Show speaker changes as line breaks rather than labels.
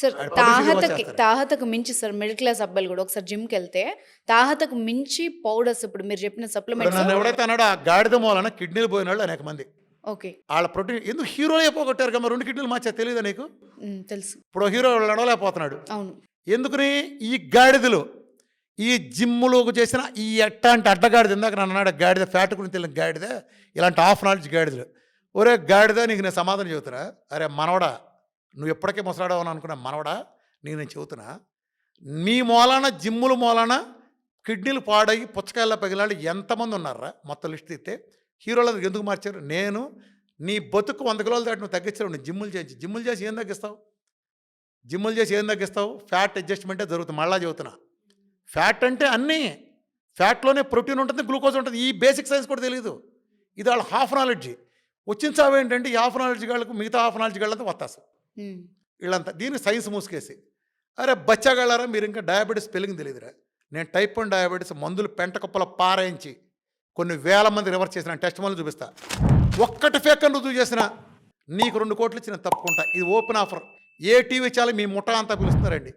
Sir తాహతకు మించి sir middle class అబ్బాయిలు కూడా ఒకసారి జిమ్కి వెళ్తే తాహతకు మించి పౌడర్స్ ఇప్పుడు మీరు చెప్పిన సప్లిమెంట్స్.
నన్ను ఎవడైతే అన్నాడో ఆ గాడిద మూలన కిడ్నీలు పోయిన వాళ్ళు అనేక మంది.
ఓకే.
వాళ్ళ ప్రోటీన్ ఎందుకు హీరో అయిపోగొట్టారు కదా, 2 కిడ్నీలు మార్చా తెలియదా నీకు?
తెలుసు.
ఇప్పుడు హీరో నడవలేకపోతున్నాడు.
అవును.
ఎందుకని? ఈ గాడిదలు ఈ జిమ్ములోకి చేసిన ఈ ఎట్టాంటి అడ్డగాడిద, ఇందాక నన్ను అన్నాడు గాడిద ఫ్యాట్ గురించి తెలియని గాడిద, ఇలాంటి హాఫ్ నాలెడ్జ్ గాడిదలు. ఒరే గాడిద, నీకు నేను సమాధానం చెబుతున్నా. అరే మనవడా, నువ్వు ఎప్పటికే ముసలాడవని అనుకున్నా మనవడా, నీకు నేను చెబుతున్నా, మీ మూలాన జిమ్ముల మూలాన కిడ్నీలు పాడయి పుచ్చకాయల్లో పగిలాడు ఎంతమంది ఉన్నారా? మొత్తం లిస్ట్ ఇస్తే హీరోలు ఎందుకు మార్చారు? నేను నీ బతుకు 100 కిలోలు దాటి నువ్వు తగ్గించావు. నువ్వు జిమ్ములు చేసి ఏం తగ్గిస్తావు? ఫ్యాట్ అడ్జస్ట్మెంటే జరుగుతుంది. మళ్ళా చెబుతున్నా, ఫ్యాట్ అంటే అన్నీ, ఫ్యాట్లోనే ప్రోటీన్ ఉంటుంది, గ్లూకోజ్ ఉంటుంది. ఈ బేసిక్ సైన్స్ కూడా తెలియదు. ఇది వాళ్ళ హాఫ్ నాలెడ్జీ. వచ్చిన చావు ఏంటంటే ఈ హాఫ్ నాలెడ్జ్ గాళ్ళకు మిగతా హాఫ్ నాలెడ్జ్ గాళ్ళంతా వత్తాసు వీళ్ళంతా. దీన్ని సైన్స్ మూసుకేసి, అరే బచ్చాగాళ్ళారా మీరు ఇంకా డయాబెటీస్ స్పెల్లింగ్ తెలియదురా? నేను టైప్ 1 డయాబెటీస్ మందులు పెంట కుప్పల పారాయించి కొన్ని వేల మంది రివర్స్ చేసిన టెస్ట్ మందులు చూపిస్తా. ఒక్కటి ఫేక్ అని రుజువు చేసినా నీకు 2 కోట్లు ఇచ్చి నేను తప్పుకుంటా. ఇది ఓపెన్ ఆఫర్. ఏ టీవీ ఛానల్ మీ ముఠా అంతా పిలుస్తున్నారండి.